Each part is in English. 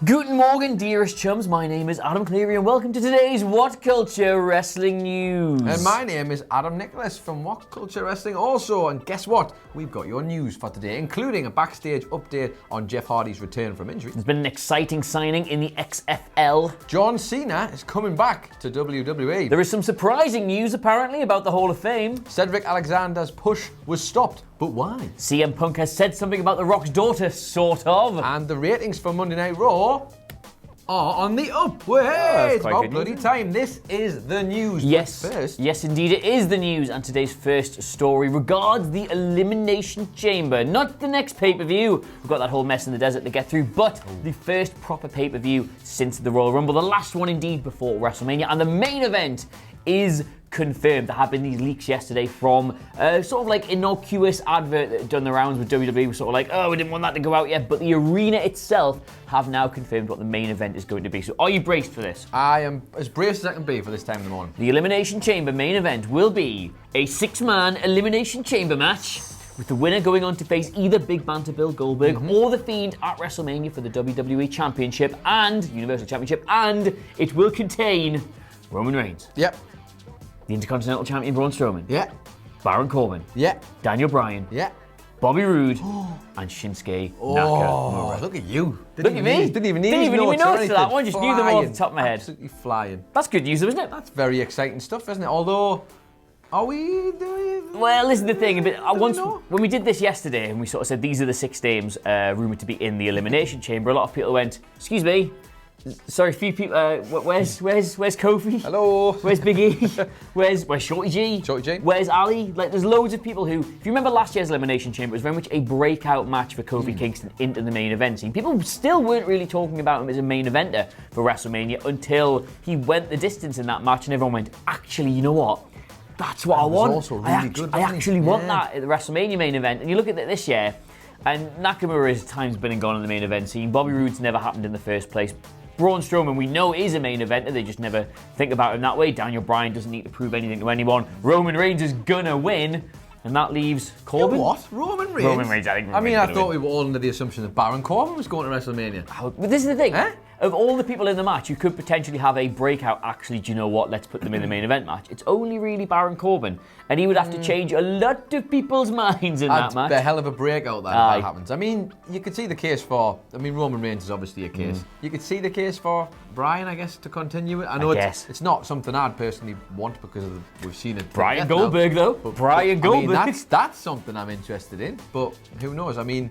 Guten Morgen, dearest chums. My name is Adam Cleary and welcome to today's WhatCulture Wrestling News. And my name is Adam Nicholas from WhatCulture Wrestling also. And guess what? We've got your news for today, including a backstage update on Jeff Hardy's return from injury. There's been an exciting signing in the XFL. John Cena is coming back to WWE. There is some surprising news apparently about the Hall of Fame. Cedric Alexander's push was stopped. But why? CM Punk has said something about The Rock's daughter, sort of. And the ratings for Monday Night Raw are on the up. Well, hey, it's about bloody time. This is the news. Yes, but first, yes, indeed, it is the news. And today's first story regards the Elimination Chamber. Not the next pay-per-view. We've got that whole mess in the desert to get through, but the first proper pay-per-view since the Royal Rumble. The last one, indeed, before WrestleMania. And the main event is confirmed. There have been these leaks yesterday from sort of like innocuous advert that had done the rounds with WWE. We're sort of like, oh, we didn't want that to go out yet. But the arena itself have now confirmed what the main event is going to be. So are you braced for this? I am as braced as I can be for this time in the morning. The Elimination Chamber main event will be a 6-man Elimination Chamber match, with the winner going on to face either Big Banter Bill Goldberg or The Fiend at WrestleMania for the WWE Championship and Universal Championship. And it will contain Roman Reigns. Yep. The Intercontinental Champion Braun Strowman. Yeah. Baron Corbin. Yeah. Daniel Bryan. Yeah. Bobby Roode. And Shinsuke Nakamura. Look at you. Look at me. Didn't even need notes for that one. Just knew them all off the top of my head. Absolutely flying. That's good news, though, isn't it? That's very exciting stuff, isn't it? Although, are we doing... Well, this is the thing. When we did this yesterday and we sort of said these are the 6 names rumoured to be in the Elimination Chamber, a lot of people went, excuse me, sorry, a few people, where's Kofi? Hello. Where's Big E? Where's Shorty G? Shorty G. Where's Ali? Like, there's loads of people who, if you remember last year's Elimination Chamber, it was very much a breakout match for Kofi Kingston into the main event scene. People still weren't really talking about him as a main eventer for WrestleMania until he went the distance in that match and everyone went, actually, you know what? That's what I want. Also really I actually want that at the WrestleMania main event. And you look at it this year, and Nakamura's time's been and gone in the main event scene. Bobby Roode's never happened in the first place. Braun Strowman, we know, is a main eventer. They just never think about him that way. Daniel Bryan doesn't need to prove anything to anyone. Roman Reigns is gonna win. And that leaves Corbin. You what? Roman Reigns? Roman Reigns, I think. I thought we were all under the assumption that Baron Corbin was going to WrestleMania. But this is the thing. Of all the people in the match, you could potentially have a breakout. Actually, do you know what? Let's put them in the main event match. It's only really Baron Corbin. And he would have to change a lot of people's minds in that match. The hell of a breakout if that happens. I mean, you could see the case for... Roman Reigns is obviously a case. You could see the case for Bryan, I guess, to continue it. I know it's not something I'd personally want because we've seen it. Bryan Goldberg, though. Bryan Goldberg. I mean, that's something I'm interested in. But who knows? I mean...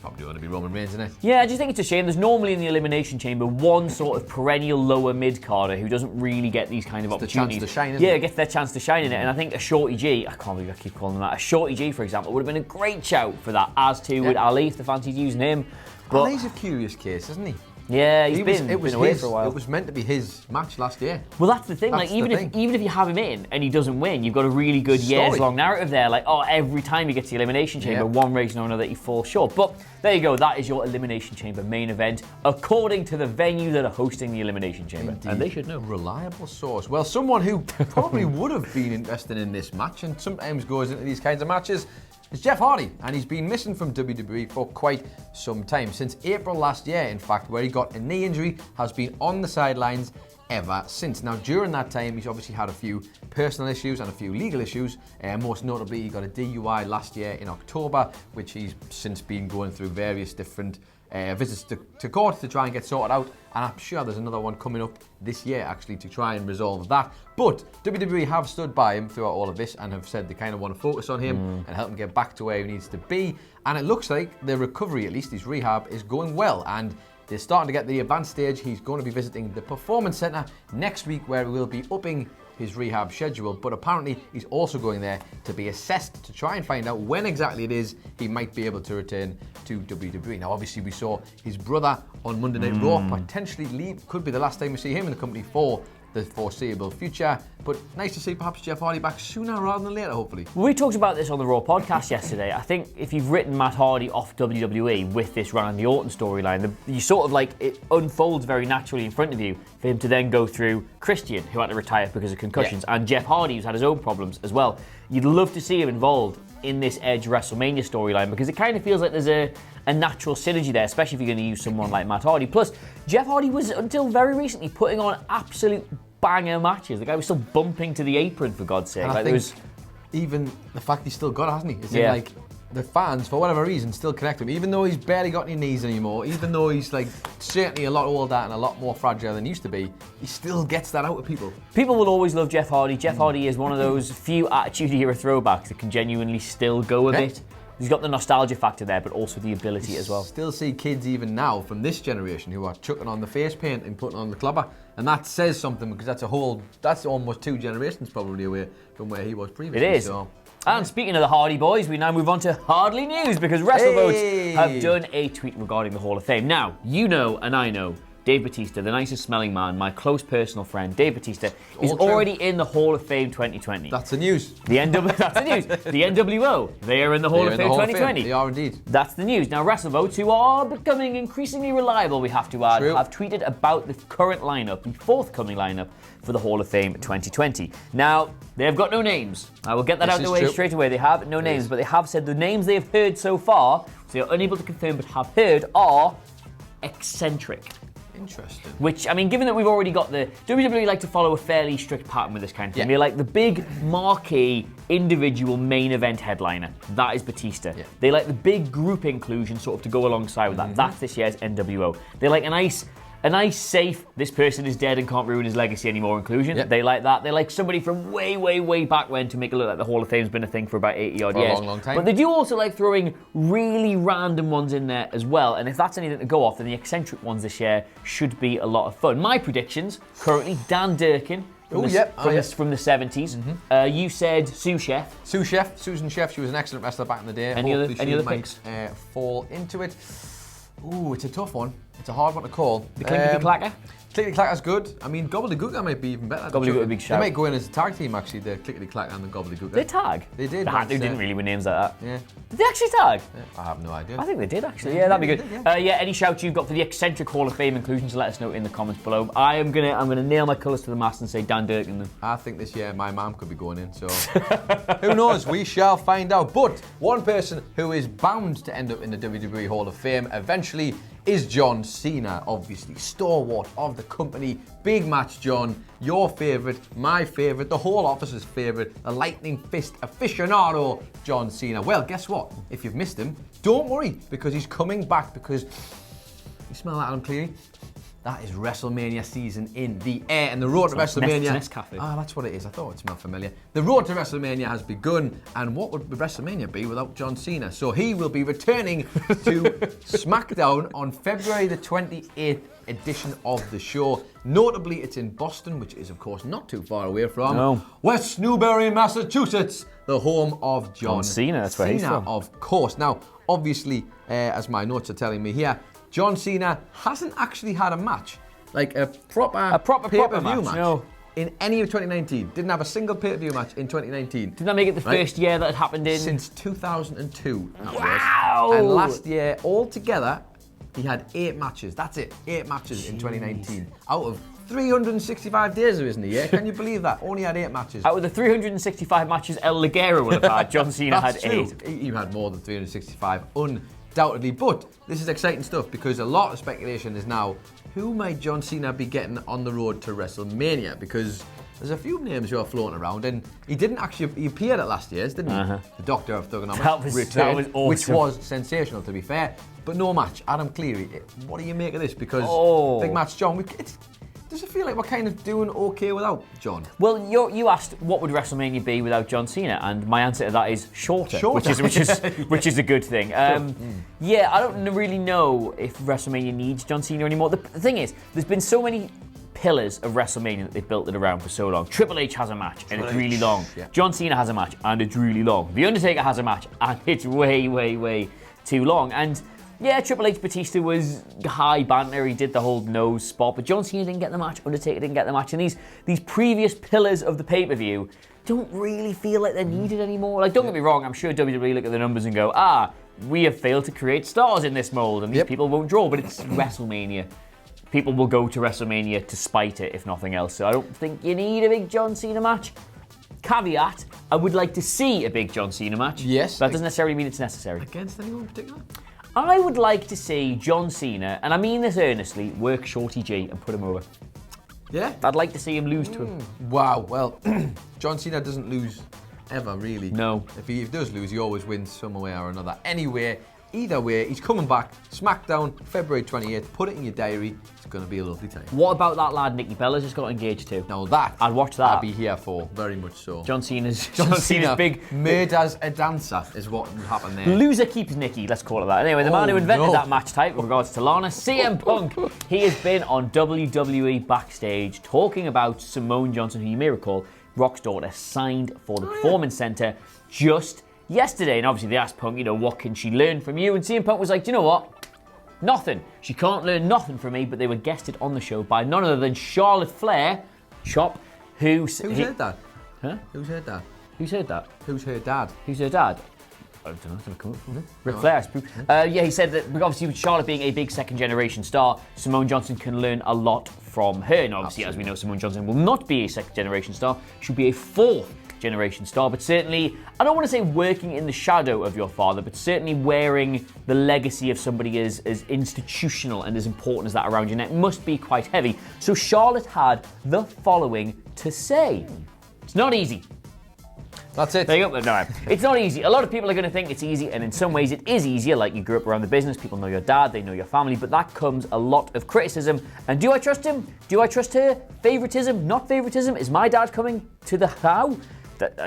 probably going to be Roman Reigns, isn't it? Yeah, I just think it's a shame. There's normally in the Elimination Chamber one sort of perennial lower mid-carder who doesn't really get these kind of opportunities. The chance to shine, isn't it? Yeah, gets their chance to shine in it. And I think a Shorty G, I can't believe I keep calling him that, a Shorty G, for example, would have been a great shout for that, as too would Ali if they fancied using him. But Ali's a curious case, isn't he? Yeah, he's been away for a while. It was meant to be his match last year. Well, that's the thing. Even if you have him in and he doesn't win, you've got a really good years-long narrative there. Like, every time he gets to the Elimination Chamber, one reason or another, he falls short. But there you go. That is your Elimination Chamber main event, according to the venue that are hosting the Elimination Chamber. Indeed. And they should know. Reliable source. Well, someone who probably would have been interested in this match and sometimes goes into these kinds of matches is Jeff Hardy, and he's been missing from WWE for quite some time. Since April last year, in fact, where he got a knee injury, has been on the sidelines ever since. Now, during that time, he's obviously had a few personal issues and a few legal issues. Most notably, he got a DUI last year in October, which he's since been going through various different visits to court to try and get sorted out. And I'm sure there's another one coming up this year, actually, to try and resolve that. But WWE have stood by him throughout all of this and have said they kind of want to focus on him and help him get back to where he needs to be. And it looks like the recovery, at least his rehab, is going well. And they're starting to get to the advanced stage. He's going to be visiting the Performance Center next week, where he will be upping his rehab schedule, but apparently he's also going there to be assessed to try and find out when exactly it is he might be able to return to WWE. Now, obviously, we saw his brother on Monday Night Raw potentially leave. Could be the last time we see him in the company for the foreseeable future. But nice to see perhaps Jeff Hardy back sooner rather than later, hopefully. We talked about this on the Raw podcast yesterday. I think if you've written Matt Hardy off WWE with this Randy Orton storyline, you sort of like, it unfolds very naturally in front of you for him to then go through Christian, who had to retire because of concussions, and Jeff Hardy, who's had his own problems as well. You'd love to see him involved in this Edge WrestleMania storyline, because it kind of feels like there's a a natural synergy there, especially if you're going to use someone like Matt Hardy. Plus, Jeff Hardy was, until very recently, putting on absolute banger matches. The guy was still bumping to the apron, for God's sake. And I think even the fact he's still got it, hasn't he? It's like the fans, for whatever reason, still connect with him. Even though he's barely got any knees anymore, even though he's like certainly a lot older and a lot more fragile than he used to be, he still gets that out of people. People will always love Jeff Hardy. Jeff Hardy is one of those few Attitude Era throwbacks that can genuinely still go a bit. He's got the nostalgia factor there, but also the ability as well. Still see kids even now from this generation who are chucking on the face paint and putting on the clobber. And that says something, because that's almost 2 generations probably away from where he was previously. It is. So. And speaking of the Hardy Boys, we now move on to Hardly News, because WrestleVotes have done a tweet regarding the Hall of Fame. Now, you know and I know, Dave Bautista, the nicest smelling man, my close personal friend, Dave Bautista, is already in the Hall of Fame 2020. That's the news. That's the news. The NWO, they are in the Hall of Fame 2020. They are indeed. That's the news. Now, WrestleVotes, who are becoming increasingly reliable, we have to add, have tweeted about the current lineup, the forthcoming lineup for the Hall of Fame 2020. Now, they have got no names. I will get that out of the way straight away. They have no names, but they have said the names they have heard so far, so they are unable to confirm but have heard, are Eccentric. Interesting. Which, I mean, given that we've already got the... WWE like to follow a fairly strict pattern with this kind of thing. They like the big, marquee, individual main event headliner. That is Batista. They like the big group inclusion sort of to go alongside with that. That's this year's NWO. They like a nice, safe, this person is dead and can't ruin his legacy anymore inclusion. They like that. They like somebody from way, way, way back when to make it look like the Hall of Fame's been a thing for about 80 odd years. For a long, long time. But they do also like throwing really random ones in there as well. And if that's anything to go off, then the eccentric ones this year should be a lot of fun. My predictions, currently, Dan Durkin. From the 70s. You said Sue Chef. Susan Chef. She was an excellent wrestler back in the day. Any other picks? Fall into it. Ooh, it's a tough one. It's a hard one to call. The Clickety Clacker? Clickety Clacker's good. I mean, Gobbledygooker might be even better. Gobbledygooker would be a big shout. They might go in as a tag team, actually, the Clickety Clacker and the Gobbledygooker. They tag? They did. They didn't really win names like that. Yeah. Did they actually tag? Yeah, I have no idea. I think they did, actually. Yeah, that'd be good. Any shouts you've got for the Eccentric Hall of Fame inclusions, let us know in the comments below. I'm gonna nail my colours to the mast and say Dan Durkin. I think this year my mum could be going in, so who knows? We shall find out. But one person who is bound to end up in the WWE Hall of Fame eventually is John Cena, obviously stalwart of the company. Big match, John. Your favourite, my favourite, the whole office's favourite, the lightning fist aficionado, John Cena. Well, guess what? If you've missed him, don't worry, because he's coming back, because you smell that, Adam Cleary? That is WrestleMania season in the air, and the road to WrestleMania. That's what it is. I thought it smelled familiar. The road to WrestleMania has begun, and what would WrestleMania be without John Cena? So he will be returning to SmackDown on February the 28th edition of the show. Notably, it's in Boston, which is, of course, not too far away from West Newbury, Massachusetts, the home of John Cena. That's where he's from. Of course. Now, obviously, as my notes are telling me here, John Cena hasn't actually had a match, like a proper pay-per-view match in any of 2019. Didn't have a single pay-per-view match in 2019. Did that make it the first year that it happened in? Since 2002. Wow! And last year, altogether, he had 8 matches. That's it, 8 matches in 2019. Out of 365 days of his year. Can you believe that? Only had 8 matches. Out of the 365 matches El Ligero would have had, John Cena had 8. He had more than 365, undoubtedly. But this is exciting stuff, because a lot of speculation is now, who might John Cena be getting on the road to WrestleMania? Because there's a few names who are floating around, and he didn't actually, he appeared at last year's, didn't he? The Doctor of Thugonomics. That was awesome. Which was sensational, to be fair. But no match. Adam Cleary, what do you make of this? Because big match, John, does it feel like we're kind of doing okay without John? Well, you asked what would WrestleMania be without John Cena, and my answer to that is shorter. which is a good thing. Yeah, I don't really know if WrestleMania needs John Cena anymore. The thing is, there's been so many pillars of WrestleMania that they've built it around for so long. Triple H has a match and it's really long. John Cena has a match and it's really long. The Undertaker has a match and it's way, way, way too long. And yeah, Triple H Batista was high banter. He did the whole nose spot, but John Cena didn't get the match. Undertaker didn't get the match, and these previous pillars of the pay-per-view don't really feel like they're needed anymore. Like, don't get me wrong, I'm sure WWE look at the numbers and go, we have failed to create stars in this mold, and these people won't draw. But it's WrestleMania. People will go to WrestleMania to spite it, if nothing else. So I don't think you need a big John Cena match. Caveat: I would like to see a big John Cena match. Yes. That doesn't necessarily mean it's necessary. Against anyone in particular? I would like to see John Cena, and I mean this earnestly, work Shorty G and put him over. Yeah? I'd like to see him lose to him. Wow, well, John Cena doesn't lose ever, really. No. If he does lose, he always wins some way or another. Anyway, either way, he's coming back. SmackDown, February 28th. Put it in your diary. It's going to be a lovely time. What about that lad Nikki Bella's just got engaged to? Now that, I'd watch that. I'd be here for, very much so. John Cena's Cena big... made as a dancer is what would happen there. Loser keeps Nikki, let's call it that. Anyway, the man who invented that match type with regards to Lana, CM Punk, he has been on WWE Backstage talking about Simone Johnson, who you may recall, Rock's daughter, signed for the Performance Center just yesterday. And obviously they asked Punk, what can she learn from you? And CM Punk was like, do you know what? Nothing. She can't learn nothing from me, but they were guested on the show by none other than Charlotte Flair, Chop, Who's her dad? Huh? Who's her dad? Who's her dad? Who's her dad? Who's her dad? I don't know, come up from Ric Flair. Yeah, he said that obviously with Charlotte being a big second generation star, Simone Johnson can learn a lot from her. And obviously, as we know, Simone Johnson will not be a second generation star. She'll be a fourth generation star, but certainly, I don't want to say working in the shadow of your father, but certainly wearing the legacy of somebody as institutional and as important as that around your neck must be quite heavy. So Charlotte had the following to say. It's not easy. That's it. There you go. No, it's not easy. A lot of people are going to think it's easy, and in some ways it is easier, like you grew up around the business, people know your dad, they know your family, but that comes a lot of criticism. And do I trust him? Do I trust her? Favoritism? Not favoritism? Is my dad coming to the how?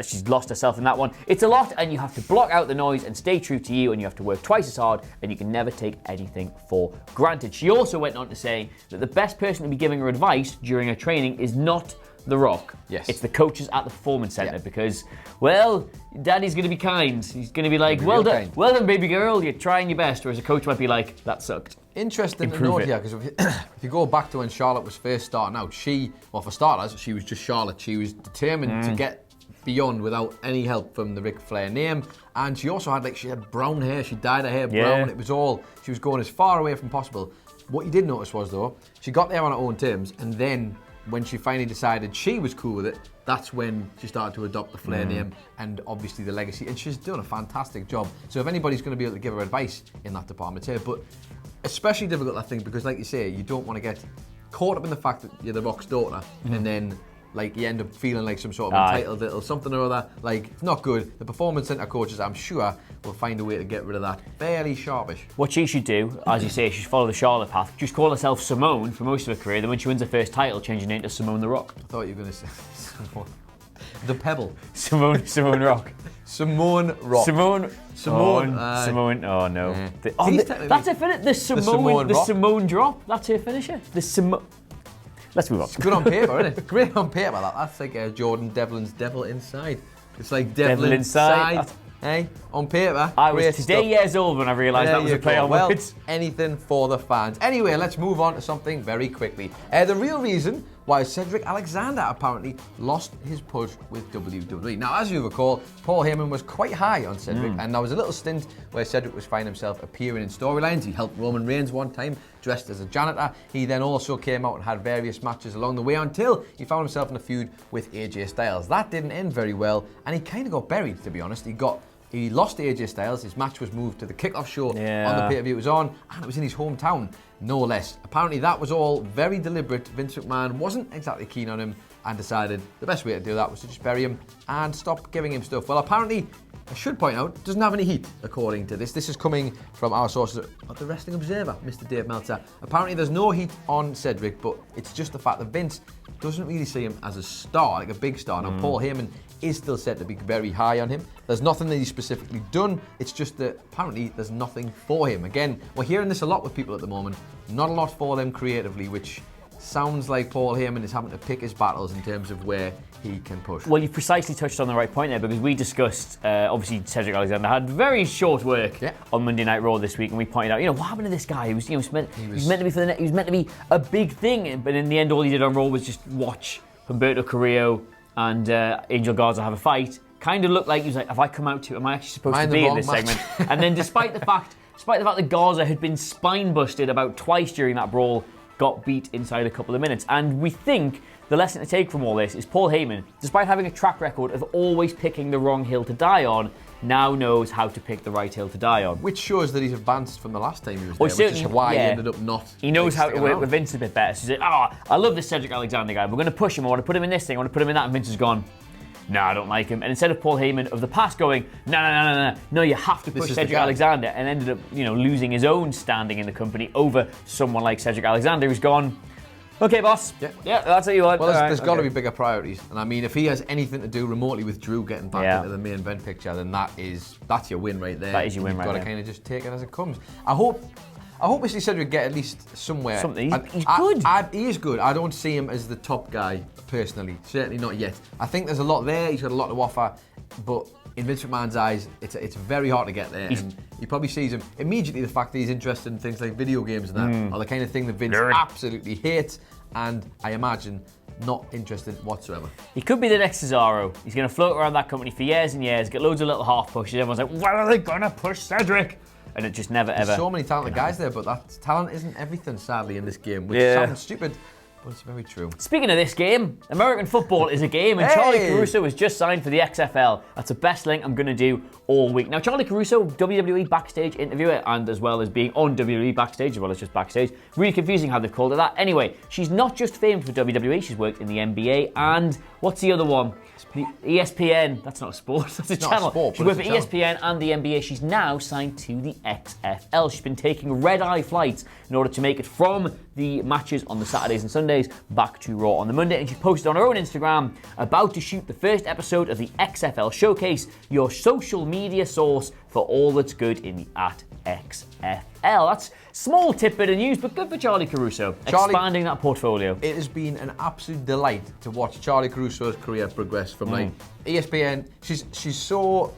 She's lost herself in that one. It's a lot, and you have to block out the noise and stay true to you, and you have to work twice as hard, and you can never take anything for granted. She also went on to say that the best person to be giving her advice during her training is not The Rock. Yes. It's the coaches at the Performance Center because, well, Daddy's going to be kind. He's going to be like, well done, baby girl, you're trying your best. Whereas a coach might be like, that sucked. Interesting to note here, because if you go back to when Charlotte was first starting out, for starters, she was just Charlotte. She was determined to get beyond without any help from the Ric Flair name. And she also had, she had brown hair. She dyed her hair brown. It was all, she was going as far away from possible. What you did notice was, though, she got there on her own terms, and then when she finally decided she was cool with it, that's when she started to adopt the Flair name and obviously the legacy. And she's done a fantastic job. So if anybody's going to be able to give her advice in that department, it's her. But especially difficult, I think, because like you say, you don't want to get caught up in the fact that you're the Rock's daughter and then you end up feeling like some sort of entitled little something or other. It's not good. The Performance Center coaches, I'm sure, will find a way to get rid of that fairly sharpish. What she should do, as you say, she should follow the Charlotte path. Just call herself Simone for most of her career. Then when she wins her first title, change her name to Simone the Rock. I thought you were going to say the Pebble. Simone Rock. Simone Rock. Simone. Oh no. Yeah. That's her finisher. The Simone drop. That's her finisher. Let's move on. It's good on paper, isn't it? Great on paper. That's like Jordan Devlin's Devil Inside. It's like Devil Inside. Hey, on paper. I was today years old when I realised that was a play on words. Anything for the fans. Anyway, let's move on to something very quickly. The real reason why Cedric Alexander apparently lost his push with WWE. Now, as you recall, Paul Heyman was quite high on Cedric, and there was a little stint where Cedric was finding himself appearing in storylines. He helped Roman Reigns one time, dressed as a janitor. He then also came out and had various matches along the way until he found himself in a feud with AJ Styles. That didn't end very well, and he kind of got buried, to be honest. He lost to AJ Styles. His match was moved to the kickoff show on the pay-per-view it was on, and it was in his hometown, no less. Apparently that was all very deliberate. Vince McMahon wasn't exactly keen on him and decided the best way to do that was to just bury him and stop giving him stuff. Well, apparently, I should point out, doesn't have any heat, according to this. This is coming from our sources at the Wrestling Observer, Mr. Dave Meltzer. Apparently there's no heat on Cedric, but it's just the fact that Vince doesn't really see him as a star, like a big star. Now, Paul Heyman is still said to be very high on him. There's nothing that he's specifically done. It's just that apparently there's nothing for him. Again, we're hearing this a lot with people at the moment. Not a lot for them creatively, which sounds like Paul Heyman is having to pick his battles in terms of where he can push. Well, you've precisely touched on the right point there, because we discussed, obviously, Cedric Alexander had very short work on Monday Night Raw this week, and we pointed out, what happened to this guy? He was meant to be a big thing, but in the end, all he did on Raw was just watch Humberto Carrillo and Angel Garza have a fight. Kind of looked like he was like, have I come out to? Am I actually supposed to be in this segment? And then, despite the fact that Garza had been spine busted about twice during that brawl, got beat inside a couple of minutes. And we think the lesson to take from all this is Paul Heyman, despite having a track record of always picking the wrong hill to die on, now knows how to pick the right hill to die on. Which shows that he's advanced from the last time he was there, which is why he ended up not. He knows how to work with Vince a bit better. So he's like, I love this Cedric Alexander guy. We're going to push him. I want to put him in this thing. I want to put him in that. And Vince has gone, no, I don't like him. And instead of Paul Heyman of the past going, no, you have to push Cedric Alexander, and ended up, losing his own standing in the company over someone like Cedric Alexander, who's gone, okay, boss. Yeah, that's what you want. Well, there's got to be bigger priorities. And I mean, if he has anything to do remotely with Drew getting back into the main event picture, then that's your win right there. That is your win right there. You've got to kind of just take it as it comes. I hope we see Cedric get at least somewhere. Something. He's good. He is good. I don't see him as the top guy, personally. Certainly not yet. I think there's a lot there. He's got a lot to offer. But in Vince McMahon's eyes, it's very hard to get there. And he probably sees him immediately. The fact that he's interested in things like video games and that are the kind of thing that Vince absolutely hates. And I imagine not interested whatsoever. He could be the next Cesaro. He's going to float around that company for years and years, get loads of little half pushes. Everyone's like, when are they going to push Cedric? And it just never, ever. There's so many talented guys there, but that talent isn't everything, sadly, in this game, which sounds stupid, but it's very true. Speaking of this game, American football is a game, and Charly Caruso has just signed for the XFL. That's the best link I'm going to do all week. Now, Charly Caruso, WWE Backstage interviewer, and as well as being on WWE Backstage, as well as just Backstage. Really confusing how they've called it that. Anyway, she's not just famed for WWE, she's worked in the NBA, and what's the other one? ESPN. That's not a sport, that's a channel. She's worked for ESPN and the NBA. She's now signed to the XFL. She's been taking red-eye flights in order to make it from the matches on the Saturdays and Sundays back to Raw on the Monday. And she posted on her own Instagram, about to shoot the first episode of the XFL Showcase, your social media source for all that's good in the @XFL. That's small tidbit of news, but good for Charly Caruso, expanding that portfolio. It has been an absolute delight to watch Charly Caruso's career progress from like ESPN. She's so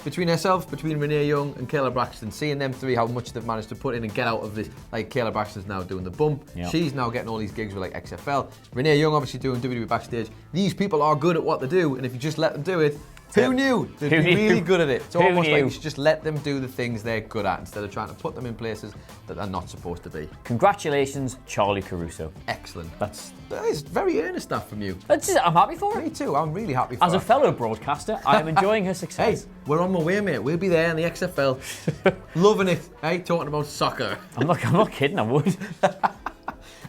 between herself, between Renee Young and Kayla Braxton, seeing them three, how much they've managed to put in and get out of this. Like Kayla Braxton's now doing the bump. Yep. She's now getting all these gigs with like XFL. Renee Young obviously doing WWE Backstage. These people are good at what they do, and if you just let them do it, who knew? They'd be really good at it. It's almost like you should just let them do the things they're good at instead of trying to put them in places that they're not supposed to be. Congratulations, Charly Caruso. Excellent. That is very earnest stuff from you. I'm happy for her. Me too. I'm really happy for her. As a fellow broadcaster, I am enjoying her success. Hey, we're on my way, mate. We'll be there in the XFL. Loving it. Hey, talking about soccer. I'm not kidding, I would.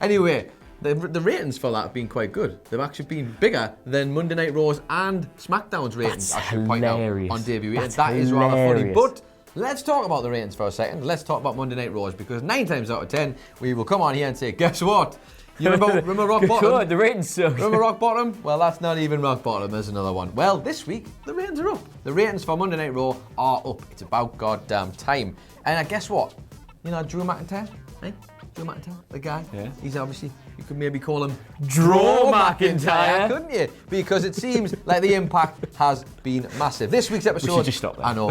Anyway, the ratings for that have been quite good. They've actually been bigger than Monday Night Raw's and SmackDown's ratings. That's I should point out on WWE. That is rather funny. But let's talk about the ratings for a second. Let's talk about Monday Night Raws, because 9 times out of 10 we will come on here and say, guess what? You remember Rock Bottom? God, the ratings suck. Remember Rock Bottom? Well, that's not even Rock Bottom. There's another one. Well, this week the ratings are up. The ratings for Monday Night Raw are up. It's about goddamn time. And guess what? You know Drew McIntyre? Eh? Drew McIntyre, the guy. Yeah. He's obviously, you could maybe call him Draw McIntyre, couldn't you? Because it seems like the impact has been massive. This week's episode. We should just stop there. I know.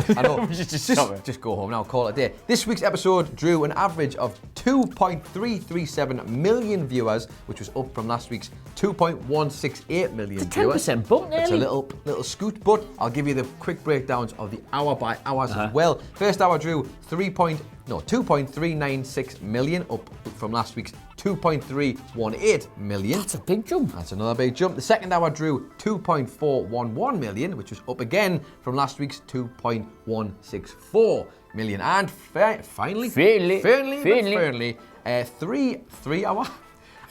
We should just stop it. Just go home now, call it a day. This week's episode drew an average of 2.337 million viewers, which was up from last week's 2.168 million it's a 10% bump, nearly. It's a little scoot, but I'll give you the quick breakdowns of the hour by hours as well. First hour drew 2.396 million, up from last week's 2.318 million. That's a big jump. That's another big jump. The second hour drew 2.411 million, which was up again from last week's 2.164 million. And finally,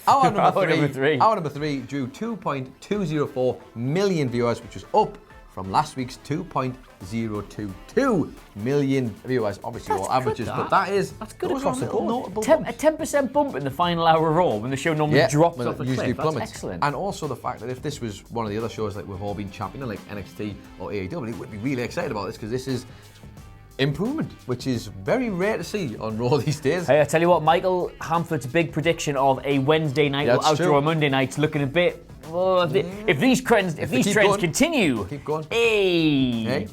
hour number three drew 2.204 million viewers, which was up from last week's 2.022 million viewers. Obviously, all averages, but that's good across the board. A 10% bump in the final hour of Raw when the show normally drops off a cliff. That's excellent. And also the fact that if this was one of the other shows like we've all been championing, like NXT or AEW, we'd be really excited about this, because this is improvement, which is very rare to see on Raw these days. Hey, I tell you what, Michael Hamford's big prediction of a Wednesday night or outdoor Monday night's looking a bit. If these trends continue, keep going. Hey,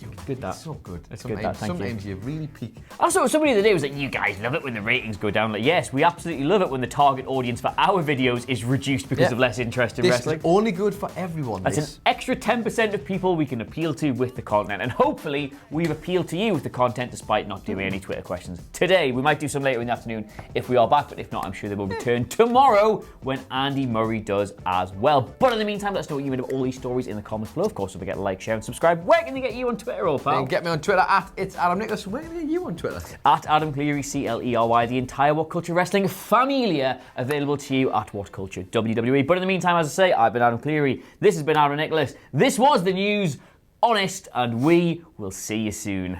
You Good that. It's so good. It's good that, thank you. Sometimes you really peak. Also, somebody the other day was like, you guys love it when the ratings go down. Like, yes, we absolutely love it when the target audience for our videos is reduced because of less interest in wrestling. This is only good for everyone. That's an extra 10% of people we can appeal to with the content. And hopefully, we've appealed to you with the content despite not doing any Twitter questions today. We might do some later in the afternoon if we are back, but if not, I'm sure they will return tomorrow when Andy Murray does as well. But in the meantime, let us know what you made of all these stories in the comments below. Of course, don't forget to like, share, and subscribe. Where can they get you on Twitter, old pal? Get me on Twitter at It's Adam Nicholas. Where can they get you on Twitter? At Adam Cleary, CLERY. The entire WhatCulture Wrestling familia available to you at WhatCulture WWE. But in the meantime, as I say, I've been Adam Cleary. This has been Adam Nicholas. This was the news, honest, and we will see you soon.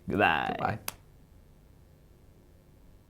Goodbye. Goodbye.